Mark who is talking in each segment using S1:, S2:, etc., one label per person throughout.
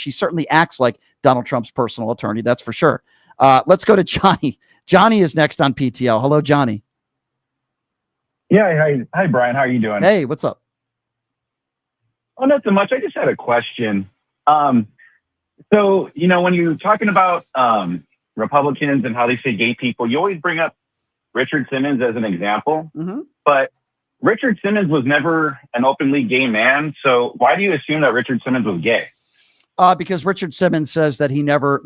S1: she certainly acts like Donald Trump's personal attorney. That's for sure. Let's go to Johnny. Johnny is next on PTL. Hello, Johnny.
S2: Yeah. Hi, Brian. How are you doing?
S1: Hey, what's up?
S2: Oh, not so much. I just had a question. So, when you're talking about Republicans and how they say gay people, you always bring up Richard Simmons as an example.
S1: Mm-hmm.
S2: But Richard Simmons was never an openly gay man. So why do you assume that Richard Simmons was gay?
S1: Because Richard Simmons says that he never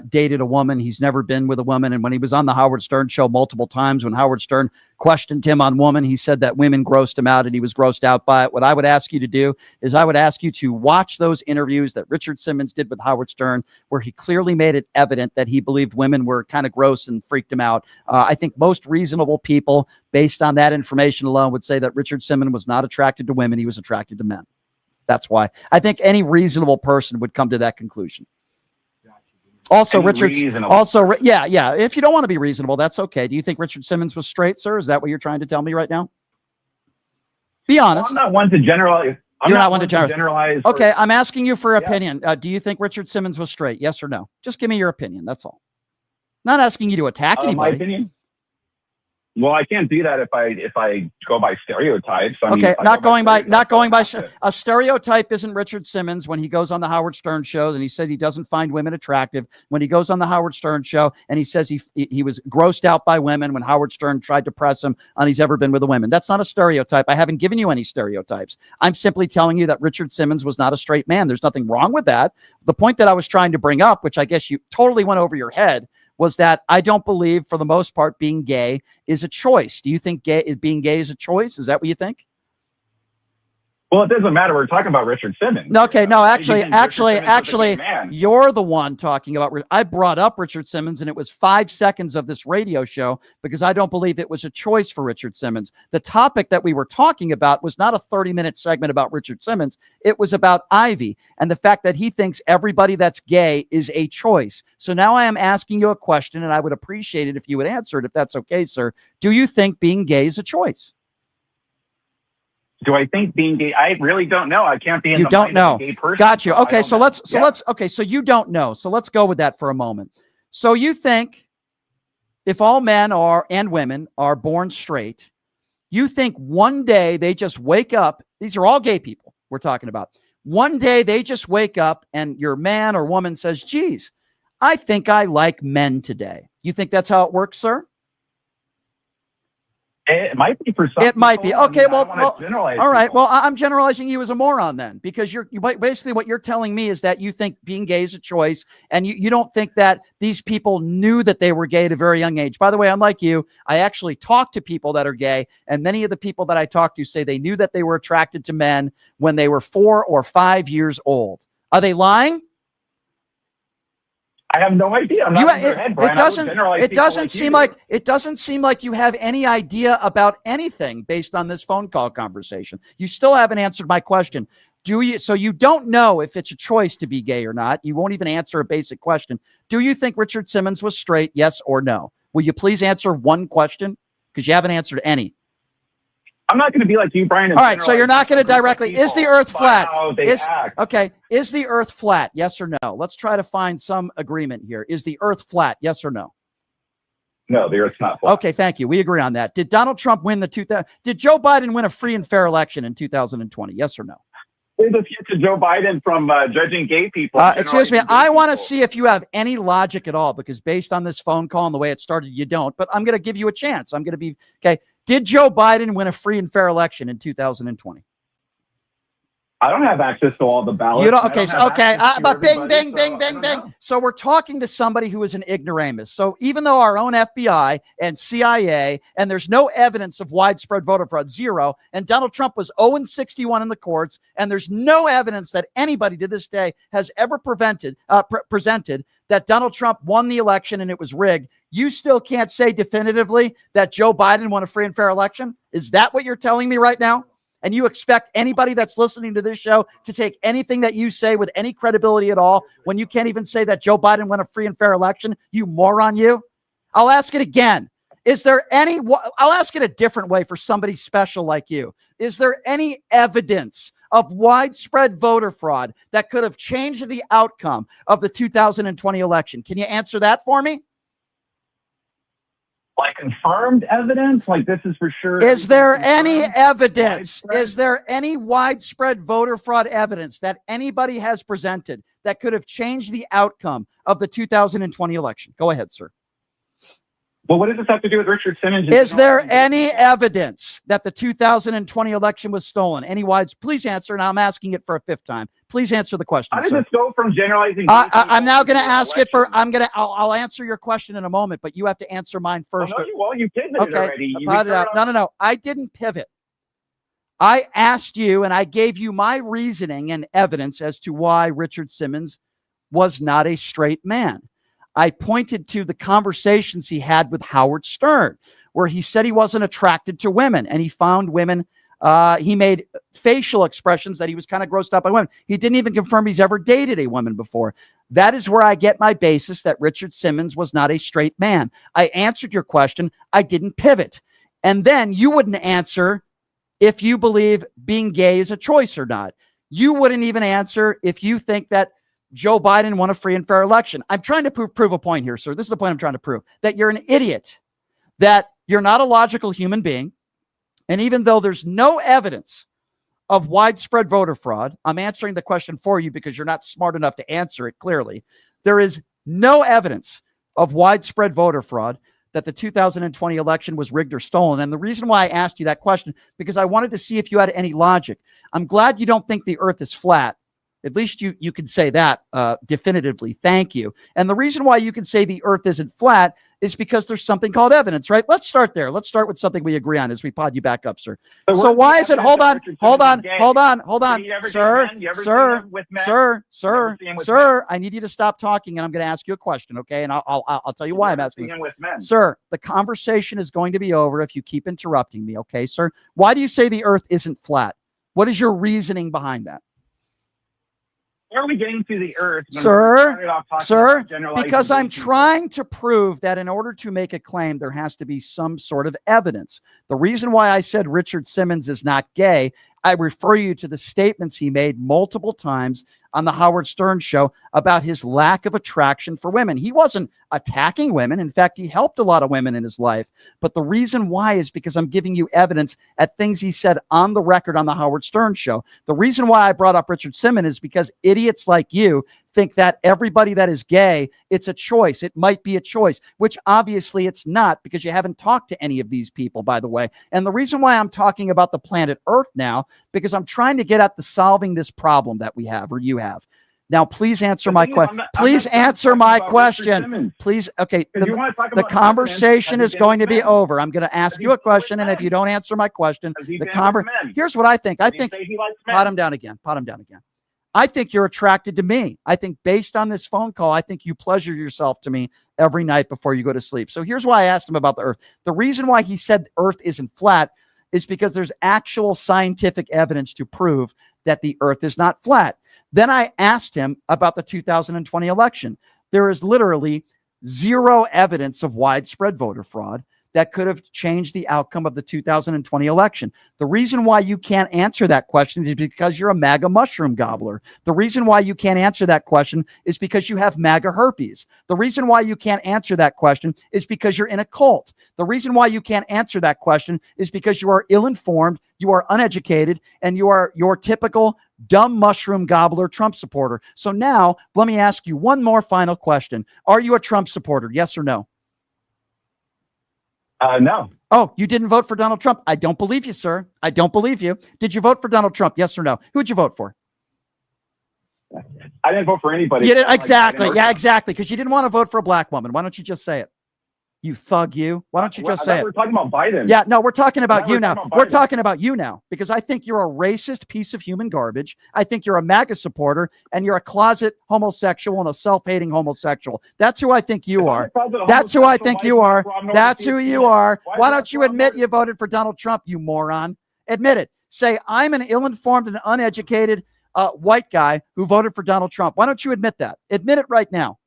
S1: dated a woman. He's never been with a woman. And when he was on the Howard Stern show multiple times, when Howard Stern questioned him on woman, he said that women grossed him out and he was grossed out by it. What I would ask you to do is I would ask you to watch those interviews that Richard Simmons did with Howard Stern, where he clearly made it evident that he believed women were kind of gross and freaked him out. I think most reasonable people, based on that information alone, would say that Richard Simmons was not attracted to women. He was attracted to men. That's why I think any reasonable person would come to that conclusion. Also, Richard. Yeah. If you don't want to be reasonable, that's okay. Do you think Richard Simmons was straight, sir? Is that what you're trying to tell me right now? Be honest.
S2: Well, I'm not one to generalize.
S1: You're not one to generalize.
S2: Or,
S1: okay, I'm asking you for opinion. Do you think Richard Simmons was straight? Yes or no? Just give me your opinion. That's all. Not asking you to attack anybody.
S2: My opinion. Well, I can't do that if I go by stereotypes.
S1: Not going by a stereotype isn't Richard Simmons when he goes on the Howard Stern shows and he says he doesn't find women attractive. When he goes on the Howard Stern show and he says he was grossed out by women when Howard Stern tried to press him on he's ever been with a woman. That's not a stereotype. I haven't given you any stereotypes. I'm simply telling you that Richard Simmons was not a straight man. There's nothing wrong with that. The point that I was trying to bring up, which I guess you totally went over your head, was that I don't believe, for the most part, being gay is a choice. Do you think being gay is a choice? Is that what you think?
S2: Well, it doesn't matter. We're talking about Richard Simmons.
S1: Okay, no, actually, you're the one talking about. I brought up Richard Simmons, and it was 5 seconds of this radio show because I don't believe it was a choice for Richard Simmons. The topic that we were talking about was not a 30-minute segment about Richard Simmons. It was about Ivy and the fact that he thinks everybody that's gay is a choice. So now I am asking you a question, and I would appreciate it if you would answer it, if that's okay, sir. Do you think being gay is a choice?
S2: Do I think being gay? I really don't know. I can't be in
S1: you
S2: the
S1: don't
S2: mind
S1: know.
S2: of a gay person.
S1: Got you. Okay, so let's
S2: yeah.
S1: So you don't know. So let's go with that for a moment. So you think if all men and women are born straight, you think one day they just wake up, these are all gay people we're talking about. One day they just wake up and your man or woman says, geez, I think I like men today. You think that's how it works, sir?
S2: It might be for some.
S1: It might be. Okay, well, all right.
S2: People.
S1: Well, I'm generalizing you as a moron then, because you basically what you're telling me is that you think being gay is a choice, and you don't think that these people knew that they were gay at a very young age. By the way, unlike you, I actually talk to people that are gay, and many of the people that I talk to say they knew that they were attracted to men when they were 4 or 5 years old. Are they lying?
S2: I have no idea. I'm not in their head, Brian.
S1: It doesn't seem like you have any idea about anything based on this phone call conversation. You still haven't answered my question. So you don't know if it's a choice to be gay or not. You won't even answer a basic question. Do you think Richard Simmons was straight? Yes or no? Will you please answer one question? Because you haven't answered any.
S2: I'm not going to be like you, Brian.
S1: All right, so you're not going to directly. Is the Earth flat?
S2: Okay.
S1: Is the Earth flat? Yes or no? Let's try to find some agreement here. Is the Earth flat? Yes or no?
S2: No, the Earth's not flat.
S1: Okay, thank you. We agree on that. Did Donald Trump win Did Joe Biden win a free and fair election in 2020? Yes or no?
S2: There's a future Joe Biden from judging gay people.
S1: Excuse me. I want to see if you have any logic at all, because based on this phone call and the way it started, you don't. But I'm going to give you a chance. I'm going to be okay. Did Joe Biden win a free and fair election in 2020?
S2: I don't have access to all the ballots.
S1: You don't. Okay. But bing. So we're talking to somebody who is an ignoramus. So even though our own FBI and CIA, and there's no evidence of widespread voter fraud, zero, and Donald Trump was 0-61 in the courts, and there's no evidence that anybody to this day has ever presented that Donald Trump won the election and it was rigged, you still can't say definitively that Joe Biden won a free and fair election? Is that what you're telling me right now? And you expect anybody that's listening to this show to take anything that you say with any credibility at all when you can't even say that Joe Biden won a free and fair election? You moron, you. I'll ask it again. I'll ask it a different way for somebody special like you. Is there any evidence of widespread voter fraud that could have changed the outcome of the 2020 election? Can you answer that for me?
S2: Like confirmed evidence? Like this is for sure.
S1: Is there any
S2: confirmed?
S1: evidence?
S2: Widespread?
S1: Is there any widespread voter fraud evidence that anybody has presented that could have changed the outcome of the 2020 election? Go ahead, sir.
S2: Well, what does this have to do with Richard Simmons?
S1: Is there any evidence that the 2020 election was stolen? Any please answer, and I'm asking it for a fifth time. Please answer the question,
S2: How does
S1: sir.
S2: this go from generalizing?
S1: I'm now going to ask it for, I'll answer your question in a moment, but you have to answer mine first.
S2: Well, you pivoted
S1: Okay,
S2: already.
S1: No. I didn't pivot. I asked you, and I gave you my reasoning and evidence as to why Richard Simmons was not a straight man. I pointed to the conversations he had with Howard Stern, where he said he wasn't attracted to women, and he found women. He made facial expressions that he was kind of grossed out by women. He didn't even confirm he's ever dated a woman before. That is where I get my basis that Richard Simmons was not a straight man. I answered your question. I didn't pivot. And then you wouldn't answer if you believe being gay is a choice or not. You wouldn't even answer if you think that Joe Biden won a free and fair election. I'm trying to prove a point here, sir. This is the point I'm trying to prove, that you're an idiot, that you're not a logical human being. And even though there's no evidence of widespread voter fraud, I'm answering the question for you because you're not smart enough to answer it clearly. There is no evidence of widespread voter fraud that the 2020 election was rigged or stolen. And the reason why I asked you that question, because I wanted to see if you had any logic. I'm glad you don't think the earth is flat. At least you can say that definitively. Thank you. And the reason why you can say the earth isn't flat is because there's something called evidence, right? Let's start there. Let's start with something we agree on as we pod you back up, sir. So why is it, hold on, sir, I need you to stop talking, and I'm going to ask you a question, okay? And I'll tell you why I'm asking this. Sir, the conversation is going to be over if you keep interrupting me, okay, sir? Why do you say the earth isn't flat? What is your reasoning behind that?
S2: Where are we getting to the earth?
S1: Sir, because I'm trying to prove that in order to make a claim, there has to be some sort of evidence. The reason why I said Richard Simmons is not gay, I refer you to the statements he made multiple times on the Howard Stern show about his lack of attraction for women. He wasn't attacking women. In fact, he helped a lot of women in his life. But the reason why is because I'm giving you evidence at things he said on the record on the Howard Stern show. The reason why I brought up Richard Simmons is because idiots like you think that everybody that is gay, it's a choice. It might be a choice, which obviously it's not, because you haven't talked to any of these people, by the way. And the reason why I'm talking about the planet Earth now, because I'm trying to get at the solving this problem that we have, or you have. Now, please answer my question. Please answer my question. Please. Okay. The conversation is going to be over. I'm going to ask you a question. And if you don't answer my question, here's what I think. Pot him down again. I think you're attracted to me. I think based on this phone call, I think you pleasure yourself to me every night before you go to sleep. So here's why I asked him about the earth. The reason why he said the earth isn't flat is because there's actual scientific evidence to prove that the earth is not flat. Then I asked him about the 2020 election. There is literally zero evidence of widespread voter fraud that could have changed the outcome of the 2020 election. The reason why you can't answer that question is because you're a MAGA mushroom gobbler. The reason why you can't answer that question is because you have MAGA herpes. The reason why you can't answer that question is because you're in a cult. The reason why you can't answer that question is because you are ill-informed, you are uneducated, and you are your typical dumb mushroom gobbler Trump supporter. So now let me ask you one more final question. Are you a Trump supporter? Yes or no?
S2: No.
S1: Oh, you didn't vote for Donald Trump? I don't believe you, sir. I don't believe you. Did you vote for Donald Trump? Yes or no? Who'd you vote for?
S2: I didn't vote for anybody.
S1: You didn't, exactly. Yeah, exactly. Because you didn't want to vote for a black woman. Why don't you just say it? You thug, you. Why don't you just say it?
S2: We're talking about Biden.
S1: Yeah, no, we're talking about you now. We're talking about you now, because I think you're a racist piece of human garbage. I think you're a MAGA supporter, and you're a closet homosexual and a self-hating homosexual. That's who I think you are. That's who I think you are. That's who you are. Why don't you admit you voted for Donald Trump, you moron? Admit it. Say, I'm an ill-informed and uneducated white guy who voted for Donald Trump. Why don't you admit that? Admit it right now.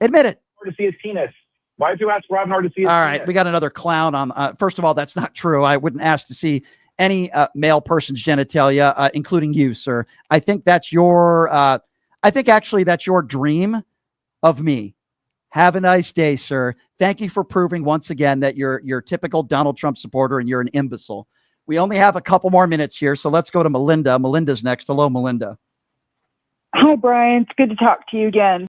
S1: Admit it.
S2: To see his penis. Why did you ask Rob Nord to see his penis?
S1: All right, we got another clown on. First of all, that's not true. I wouldn't ask to see any male person's genitalia, including you, sir. I think that's your, I think actually that's your dream of me. Have a nice day, sir. Thank you for proving once again that you're typical Donald Trump supporter and you're an imbecile. We only have a couple more minutes here, so let's go to Melinda. Melinda's next. Hello, Melinda.
S3: Hi, Brian. It's good to talk to you again.